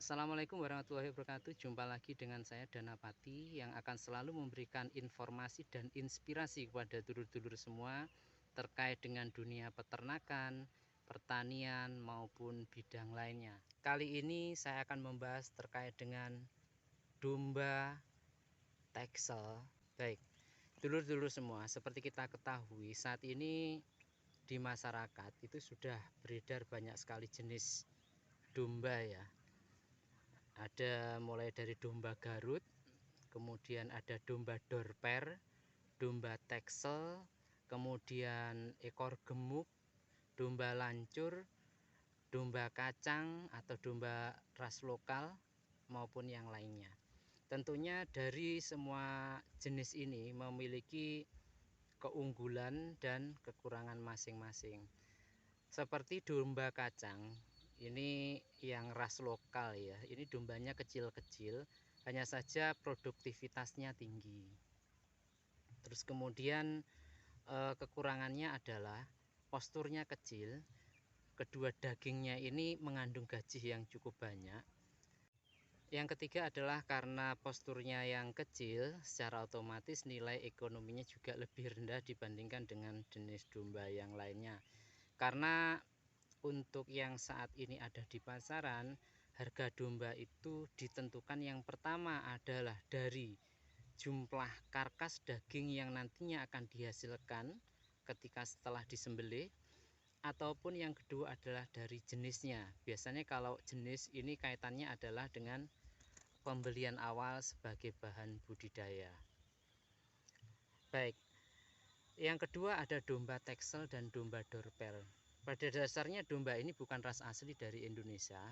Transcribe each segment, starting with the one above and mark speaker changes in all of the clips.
Speaker 1: Assalamualaikum warahmatullahi wabarakatuh. Jumpa lagi dengan saya Danapati yang akan selalu memberikan informasi dan inspirasi kepada dulur-dulur semua terkait dengan dunia peternakan, pertanian maupun bidang lainnya. Kali ini saya akan membahas terkait dengan domba Texel. Baik, dulur-dulur semua, seperti kita ketahui saat ini di masyarakat itu sudah beredar banyak sekali jenis domba ya. Ada mulai dari domba Garut, kemudian ada domba Dorper, domba Texel, kemudian ekor gemuk, domba lancur, domba kacang atau domba ras lokal maupun yang lainnya. Tentunya dari semua jenis ini memiliki keunggulan dan kekurangan masing-masing. Seperti domba kacang, ini yang ras lokal ya, ini dombanya kecil-kecil, hanya saja produktivitasnya tinggi. Terus kemudian kekurangannya adalah posturnya kecil, kedua dagingnya ini mengandung gaji yang cukup banyak. Yang ketiga adalah karena posturnya yang kecil, secara otomatis nilai ekonominya juga lebih rendah dibandingkan dengan jenis domba yang lainnya. Karena untuk yang saat ini ada di pasaran, harga domba itu ditentukan yang pertama adalah dari jumlah karkas daging yang nantinya akan dihasilkan ketika setelah disembelih, ataupun yang kedua adalah dari jenisnya. Biasanya kalau jenis ini kaitannya adalah dengan pembelian awal sebagai bahan budidaya. Baik, yang kedua ada domba Texel dan domba Dorper. Pada dasarnya domba ini bukan ras asli dari Indonesia.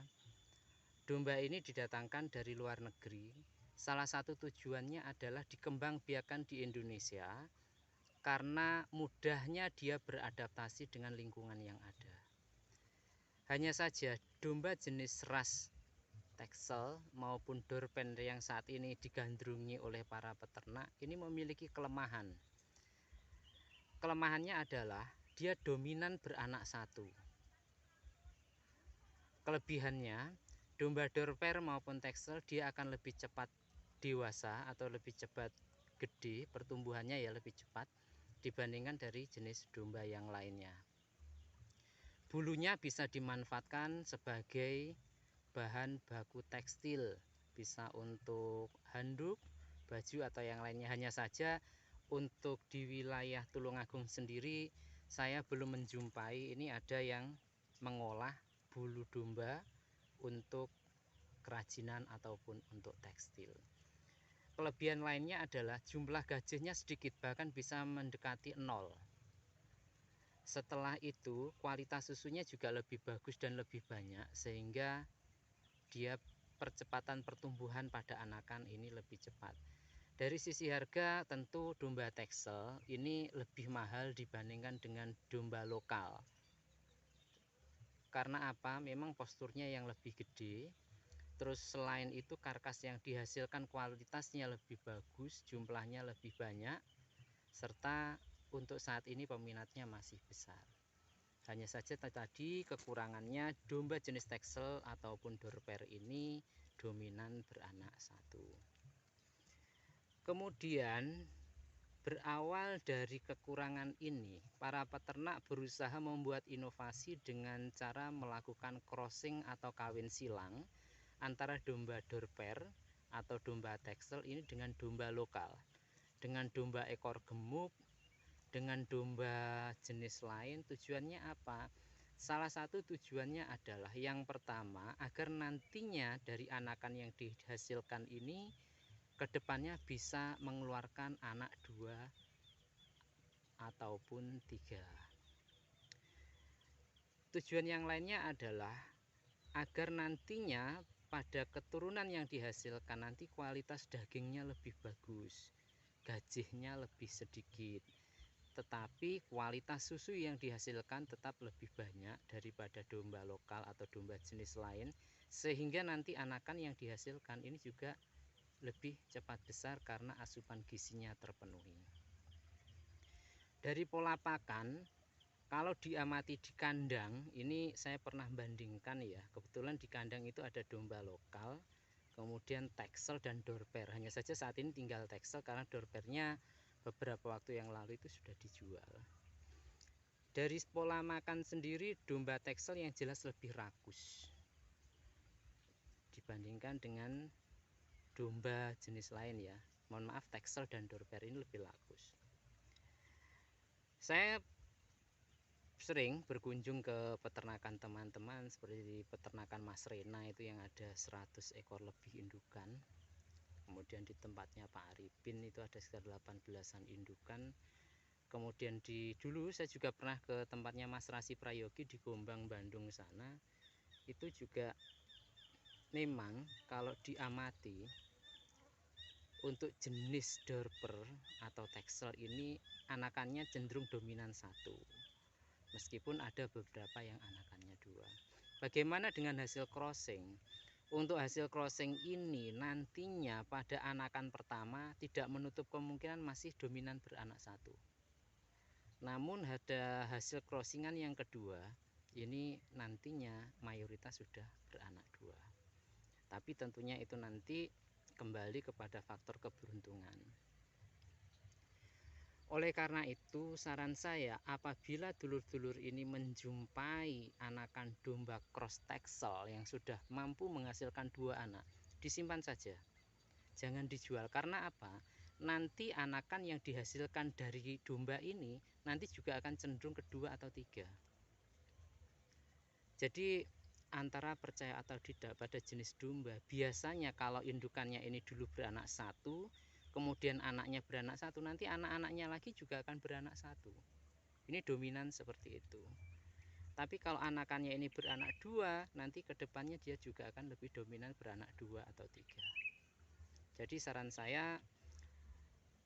Speaker 1: Domba ini didatangkan dari luar negeri. Salah satu tujuannya adalah dikembangbiakan di Indonesia karena mudahnya dia beradaptasi dengan lingkungan yang ada. Hanya saja domba jenis ras Texel maupun Dorper yang saat ini digandrungi oleh para peternak ini memiliki kelemahan. Kelemahannya adalah dia dominan beranak satu. Kelebihannya, domba Dorper maupun Texel dia akan lebih cepat dewasa atau lebih cepat gede, pertumbuhannya ya lebih cepat dibandingkan dari jenis domba yang lainnya. Bulunya bisa dimanfaatkan sebagai bahan baku tekstil, bisa untuk handuk, baju atau yang lainnya. Hanya saja untuk di wilayah Tulungagung sendiri saya belum menjumpai ini ada yang mengolah bulu domba untuk kerajinan ataupun untuk tekstil. Kelebihan lainnya adalah jumlah gajahnya sedikit, bahkan bisa mendekati 0. Setelah itu kualitas susunya juga lebih bagus dan lebih banyak, sehingga dia percepatan pertumbuhan pada anakan ini lebih cepat. Dari sisi harga tentu domba Texel ini lebih mahal dibandingkan dengan domba lokal. Karena apa? Memang posturnya yang lebih gede. Terus selain itu karkas yang dihasilkan kualitasnya lebih bagus, jumlahnya lebih banyak, serta untuk saat ini peminatnya masih besar. Hanya saja tadi kekurangannya domba jenis Texel ataupun Dorper ini dominan beranak satu. Kemudian berawal dari kekurangan ini, para peternak berusaha membuat inovasi dengan cara melakukan crossing atau kawin silang antara domba Dorper atau domba Texel ini dengan domba lokal, dengan domba ekor gemuk, dengan domba jenis lain. Tujuannya apa? Salah satu tujuannya adalah yang pertama agar nantinya dari anakan yang dihasilkan ini kedepannya bisa mengeluarkan anak 2 ataupun 3. Tujuan yang lainnya adalah agar nantinya pada keturunan yang dihasilkan nanti kualitas dagingnya lebih bagus, gajihnya lebih sedikit, tetapi kualitas susu yang dihasilkan tetap lebih banyak daripada domba lokal atau domba jenis lain, sehingga nanti anakan yang dihasilkan ini juga lebih cepat besar karena asupan gizinya terpenuhi. Dari pola pakan, Kalau diamati di kandang, ini saya pernah bandingkan ya, kebetulan di kandang itu ada domba lokal, kemudian Texel dan Dorper. Hanya saja saat ini tinggal Texel karena Dorpernya beberapa waktu yang lalu itu sudah dijual. Dari pola makan sendiri, domba Texel yang jelas lebih rakus dibandingkan dengan domba jenis lain ya. Mohon maaf, Texel dan Dorper ini lebih rakus. Saya sering berkunjung ke peternakan teman-teman seperti di peternakan Mas Rena itu yang ada 100 ekor lebih indukan. Kemudian di tempatnya Pak Arifin itu ada sekitar 18-an indukan. Kemudian dulu saya juga pernah ke tempatnya Mas Rasi Prayogi di Gombang, Bandung sana. Itu juga memang kalau diamati untuk jenis Dorper atau Texel ini anakannya cenderung dominan satu. Meskipun ada beberapa yang anakannya dua. Bagaimana dengan hasil crossing? Untuk hasil crossing ini nantinya pada anakan pertama tidak menutup kemungkinan masih dominan beranak satu. Namun ada hasil crossingan yang kedua, ini nantinya mayoritas sudah beranak dua. Tapi tentunya itu nanti kembali kepada faktor keberuntungan. Oleh karena itu saran saya, apabila dulur-dulur ini menjumpai anakan domba cross Texel yang sudah mampu menghasilkan dua anak, disimpan saja, jangan dijual. Karena apa? Nanti anakan yang dihasilkan dari domba ini nanti juga akan cenderung kedua atau tiga. Jadi antara percaya atau tidak pada jenis domba, biasanya kalau indukannya ini dulu beranak satu, kemudian anaknya beranak satu, nanti anak-anaknya lagi juga akan beranak satu. Ini dominan seperti itu. Tapi kalau anakannya ini beranak dua, nanti kedepannya dia juga akan lebih dominan beranak dua atau tiga. Jadi saran saya,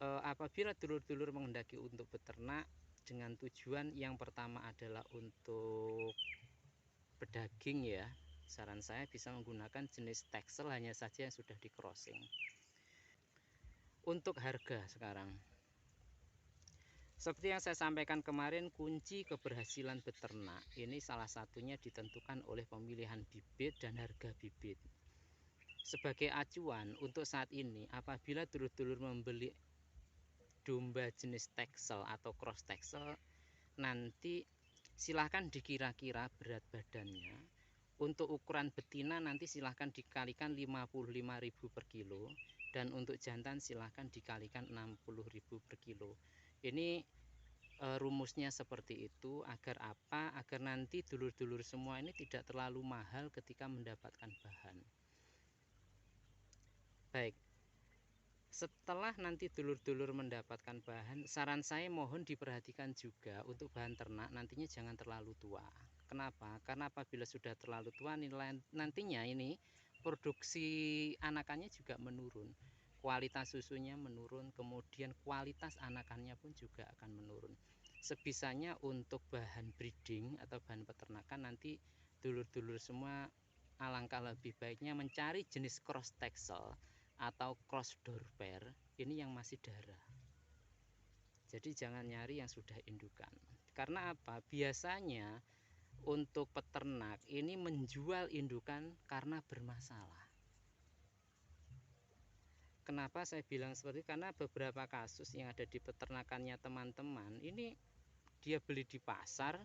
Speaker 1: apabila dulur-dulur menghendaki untuk beternak dengan tujuan yang pertama adalah untuk pedaging ya, saran saya bisa menggunakan jenis Texel hanya saja yang sudah di crossing. Untuk harga sekarang, seperti yang saya sampaikan kemarin, kunci keberhasilan beternak ini salah satunya ditentukan oleh pemilihan bibit dan harga bibit. Sebagai acuan untuk saat ini, apabila dulur-dulur membeli domba jenis Texel atau cross Texel, nanti silahkan dikira-kira berat badannya. Untuk ukuran betina nanti silahkan dikalikan 55.000 per kilo, dan untuk jantan silahkan dikalikan 60.000 per kilo. Ini rumusnya seperti itu. Agar apa? Agar nanti dulur-dulur semua ini tidak terlalu mahal ketika mendapatkan bahan. Baik, setelah nanti dulur-dulur mendapatkan bahan, saran saya mohon diperhatikan juga untuk bahan ternak nantinya jangan terlalu tua. Kenapa? Karena apabila sudah terlalu tua, nantinya ini produksi anakannya juga menurun, kualitas susunya menurun, kemudian kualitas anakannya pun juga akan menurun. Sebisanya untuk bahan breeding atau bahan peternakan nanti dulur-dulur semua alangkah lebih baiknya mencari jenis cross Texel atau cross Dorper ini yang masih darah. Jadi jangan nyari yang sudah indukan. Karena apa? Biasanya untuk peternak ini menjual indukan karena bermasalah. Kenapa saya bilang seperti itu? Karena beberapa kasus yang ada di peternakannya teman-teman ini dia beli di pasar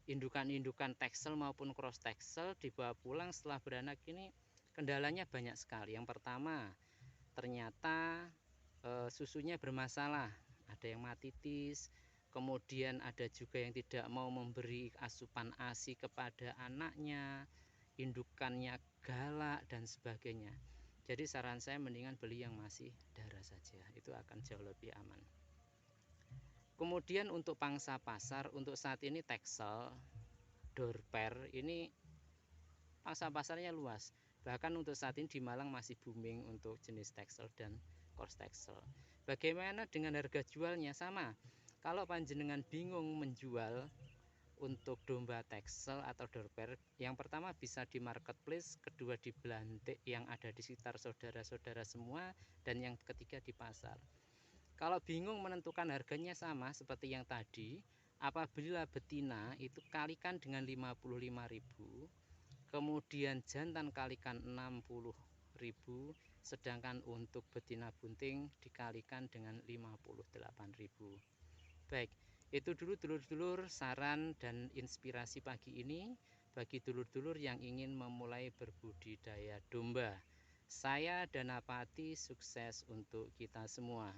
Speaker 1: indukan-indukan Texel maupun cross Texel, dibawa pulang setelah beranak ini kendalanya banyak sekali. Yang pertama, ternyata susunya bermasalah, ada yang matitis, kemudian ada juga yang tidak mau memberi asupan ASI kepada anaknya, indukannya galak dan sebagainya. Jadi saran saya mendingan beli yang masih darah saja, itu akan jauh lebih aman. Kemudian untuk pangsa pasar, untuk saat ini Texel, Dorper ini pangsa pasarnya luas. Bahkan untuk saat ini di Malang masih booming untuk jenis Texel dan cross Texel. Bagaimana dengan harga jualnya? Sama. Kalau panjenengan bingung menjual untuk domba Texel atau Dorper, yang pertama bisa di marketplace, kedua di belantik yang ada di sekitar saudara-saudara semua, dan yang ketiga di pasar. Kalau bingung menentukan harganya, sama seperti yang tadi, Apabila betina itu kalikan dengan 55.000, kemudian jantan kalikan 60.000, sedangkan untuk betina bunting dikalikan dengan 58.000. Baik, itu dulu dulur-dulur saran dan inspirasi pagi ini bagi dulur-dulur yang ingin memulai berbudidaya domba. Saya Danapati, sukses untuk kita semua.